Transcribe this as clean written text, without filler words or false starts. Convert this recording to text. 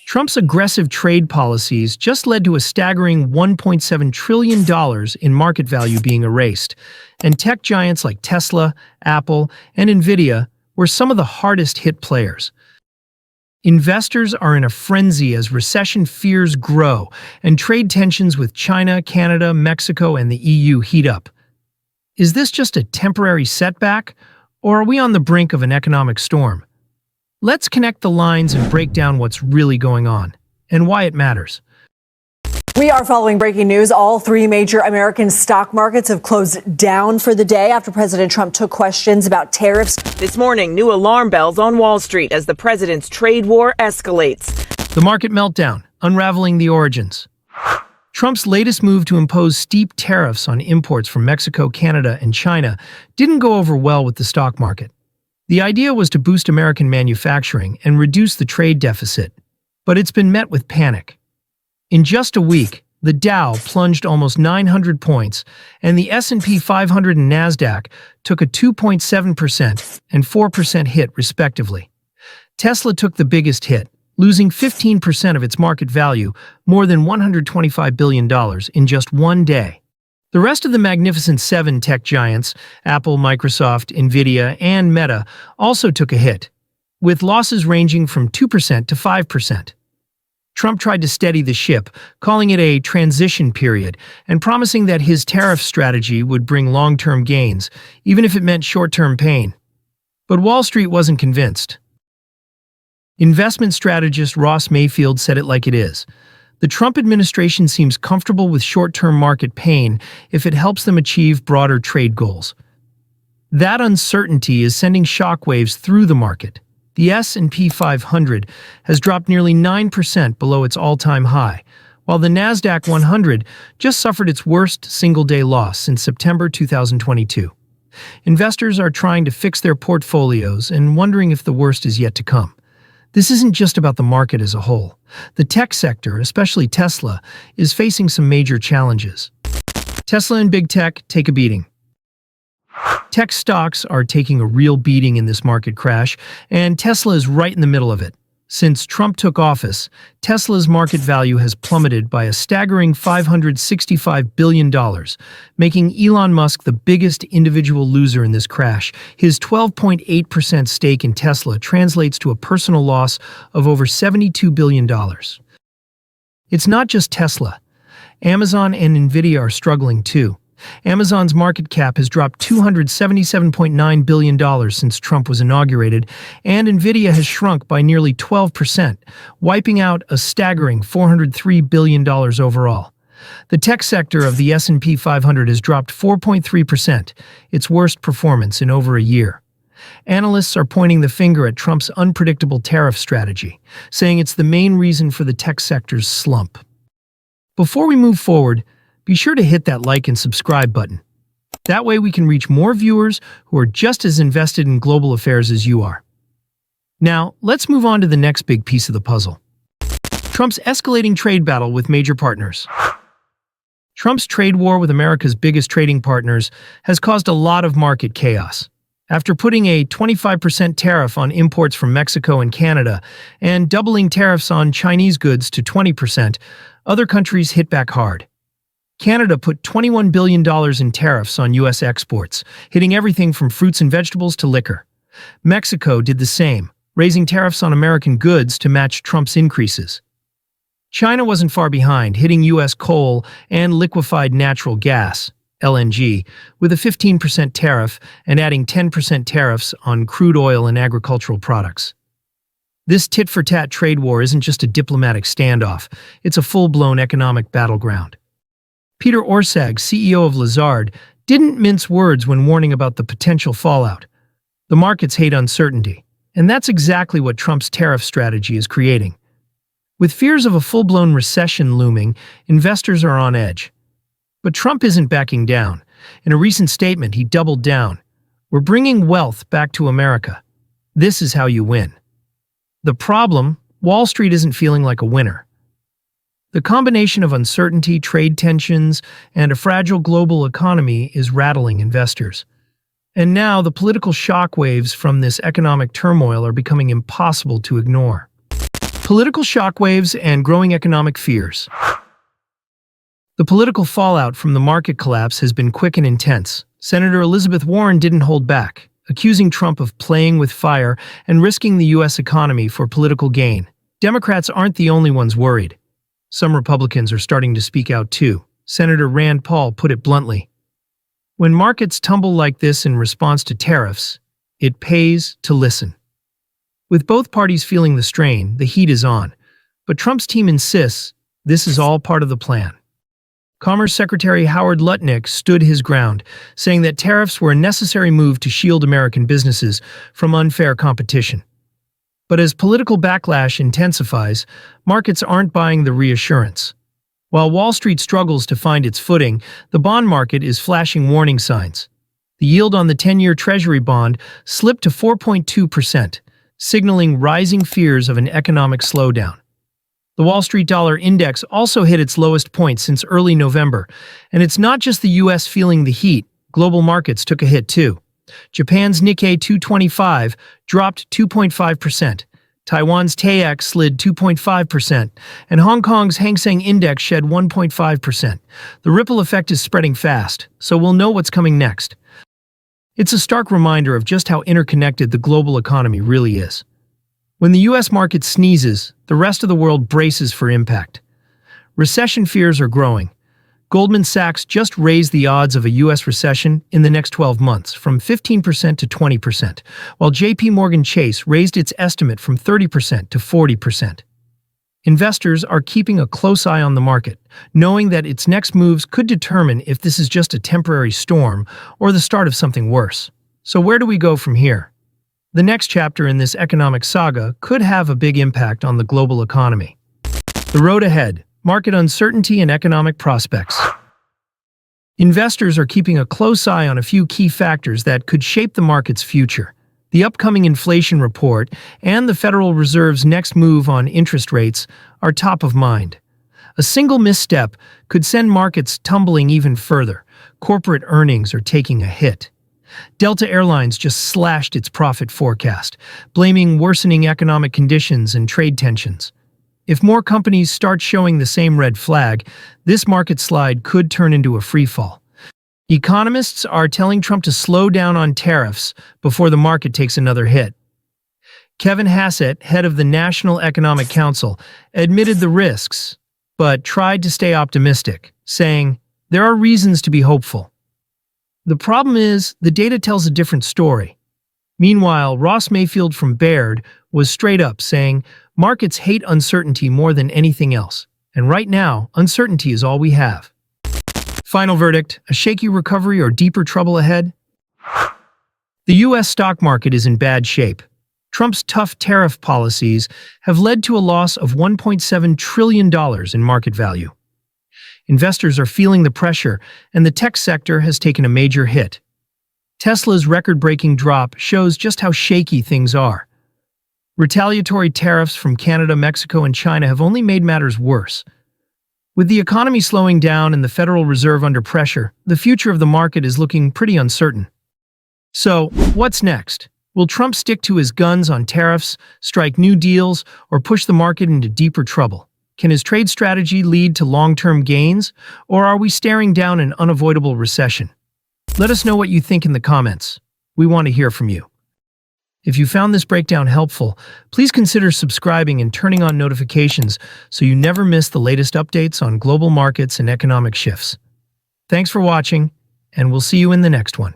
Trump's aggressive trade policies just led to a staggering $1.7 trillion in market value being erased, and tech giants like Tesla, Apple, and Nvidia were some of the hardest-hit players. Investors are in a frenzy as recession fears grow and trade tensions with China, Canada, Mexico, and the EU heat up. Is this just a temporary setback, or are we on the brink of an economic storm? Let's connect the lines and break down what's really going on and why it matters. We are following breaking news. All three major American stock markets have closed down for the day after President Trump took questions about tariffs. This morning, new alarm bells on Wall Street as the president's trade war escalates. The market meltdown, unraveling the origins. Trump's latest move to impose steep tariffs on imports from Mexico, Canada, and China didn't go over well with the stock market. The idea was to boost American manufacturing and reduce the trade deficit, but it's been met with panic. In just a week, the Dow plunged almost 900 points, and the S&P 500 and NASDAQ took a 2.7% and 4% hit, respectively. Tesla took the biggest hit, losing 15% of its market value, more than $125 billion, in just one day. The rest of the Magnificent Seven tech giants, Apple, Microsoft, Nvidia, and Meta, also took a hit, with losses ranging from 2% to 5%. Trump tried to steady the ship, calling it a transition period and promising that his tariff strategy would bring long-term gains, even if it meant short-term pain. But Wall Street wasn't convinced. Investment strategist Ross Mayfield said it like it is. The Trump administration seems comfortable with short-term market pain if it helps them achieve broader trade goals. That uncertainty is sending shockwaves through the market. The S&P 500 has dropped nearly 9% below its all-time high, while the NASDAQ 100 just suffered its worst single-day loss since September 2022. Investors are trying to fix their portfolios and wondering if the worst is yet to come. This isn't just about the market as a whole. The tech sector, especially Tesla, is facing some major challenges. Tesla and big tech take a beating. Tech stocks are taking a real beating in this market crash, and Tesla is right in the middle of it. Since Trump took office, Tesla's market value has plummeted by a staggering $565 billion, making Elon Musk the biggest individual loser in this crash. His 12.8% stake in Tesla translates to a personal loss of over $72 billion. It's not just Tesla. Amazon and Nvidia are struggling too. Amazon's market cap has dropped $277.9 billion since Trump was inaugurated, and Nvidia has shrunk by nearly 12%, wiping out a staggering $403 billion overall. The tech sector of the S&P 500 has dropped 4.3%, its worst performance in over a year. Analysts are pointing the finger at Trump's unpredictable tariff strategy, saying it's the main reason for the tech sector's slump. Before we move forward, be sure to hit that like and subscribe button. That way we can reach more viewers who are just as invested in global affairs as you are. Now, let's move on to the next big piece of the puzzle. Trump's escalating trade battle with major partners. Trump's trade war with America's biggest trading partners has caused a lot of market chaos. After putting a 25% tariff on imports from Mexico and Canada and doubling tariffs on Chinese goods to 20%, other countries hit back hard. Canada put $21 billion in tariffs on U.S. exports, hitting everything from fruits and vegetables to liquor. Mexico did the same, raising tariffs on American goods to match Trump's increases. China wasn't far behind, hitting U.S. coal and liquefied natural gas, LNG, with a 15% tariff and adding 10% tariffs on crude oil and agricultural products. This tit-for-tat trade war isn't just a diplomatic standoff, it's a full-blown economic battleground. Peter Orszag, CEO of Lazard, didn't mince words when warning about the potential fallout. The markets hate uncertainty, and that's exactly what Trump's tariff strategy is creating. With fears of a full-blown recession looming, investors are on edge. But Trump isn't backing down. In a recent statement, he doubled down. "We're bringing wealth back to America. This is how you win." The problem, Wall Street isn't feeling like a winner. The combination of uncertainty, trade tensions, and a fragile global economy is rattling investors. And now the political shockwaves from this economic turmoil are becoming impossible to ignore. Political shockwaves and growing economic fears. The political fallout from the market collapse has been quick and intense. Senator Elizabeth Warren didn't hold back, accusing Trump of playing with fire and risking the U.S. economy for political gain. Democrats aren't the only ones worried. Some Republicans are starting to speak out too. Senator Rand Paul put it bluntly. When markets tumble like this in response to tariffs, it pays to listen. With both parties feeling the strain, the heat is on. But Trump's team insists this is all part of the plan. Commerce Secretary Howard Lutnick stood his ground, saying that tariffs were a necessary move to shield American businesses from unfair competition. But as political backlash intensifies, markets aren't buying the reassurance. While Wall Street struggles to find its footing, the bond market is flashing warning signs. The yield on the 10-year Treasury bond slipped to 4.2%, signaling rising fears of an economic slowdown. The Wall Street Dollar Index also hit its lowest point since early November, and it's not just the U.S. feeling the heat. Global markets took a hit too. Japan's Nikkei 225 dropped 2.5%, Taiwan's TAIEX slid 2.5%, and Hong Kong's Hang Seng Index shed 1.5%. The ripple effect is spreading fast, so we'll know what's coming next. It's a stark reminder of just how interconnected the global economy really is. When the U.S. market sneezes, the rest of the world braces for impact. Recession fears are growing. Goldman Sachs just raised the odds of a U.S. recession in the next 12 months from 15% to 20%, while J.P. Morgan Chase raised its estimate from 30% to 40%. Investors are keeping a close eye on the market, knowing that its next moves could determine if this is just a temporary storm or the start of something worse. So where do we go from here? The next chapter in this economic saga could have a big impact on the global economy. The road ahead, market uncertainty and economic prospects. Investors are keeping a close eye on a few key factors that could shape the market's future. The upcoming inflation report and the Federal Reserve's next move on interest rates are top of mind. A single misstep could send markets tumbling even further. Corporate earnings are taking a hit. Delta Airlines just slashed its profit forecast, blaming worsening economic conditions and trade tensions. If more companies start showing the same red flag, this market slide could turn into a freefall. Economists are telling Trump to slow down on tariffs before the market takes another hit. Kevin Hassett, head of the National Economic Council, admitted the risks, but tried to stay optimistic, saying, "There are reasons to be hopeful." The problem is, the data tells a different story. Meanwhile, Ross Mayfield from Baird was straight up saying, markets hate uncertainty more than anything else, and right now, uncertainty is all we have. Final verdict, a shaky recovery or deeper trouble ahead? The U.S. stock market is in bad shape. Trump's tough tariff policies have led to a loss of $1.7 trillion in market value. Investors are feeling the pressure, and the tech sector has taken a major hit. Tesla's record-breaking drop shows just how shaky things are. Retaliatory tariffs from Canada, Mexico, and China have only made matters worse. With the economy slowing down and the Federal Reserve under pressure, the future of the market is looking pretty uncertain. So, what's next? Will Trump stick to his guns on tariffs, strike new deals, or push the market into deeper trouble? Can his trade strategy lead to long-term gains, or are we staring down an unavoidable recession? Let us know what you think in the comments. We want to hear from you. If you found this breakdown helpful, please consider subscribing and turning on notifications so you never miss the latest updates on global markets and economic shifts. Thanks for watching, and we'll see you in the next one.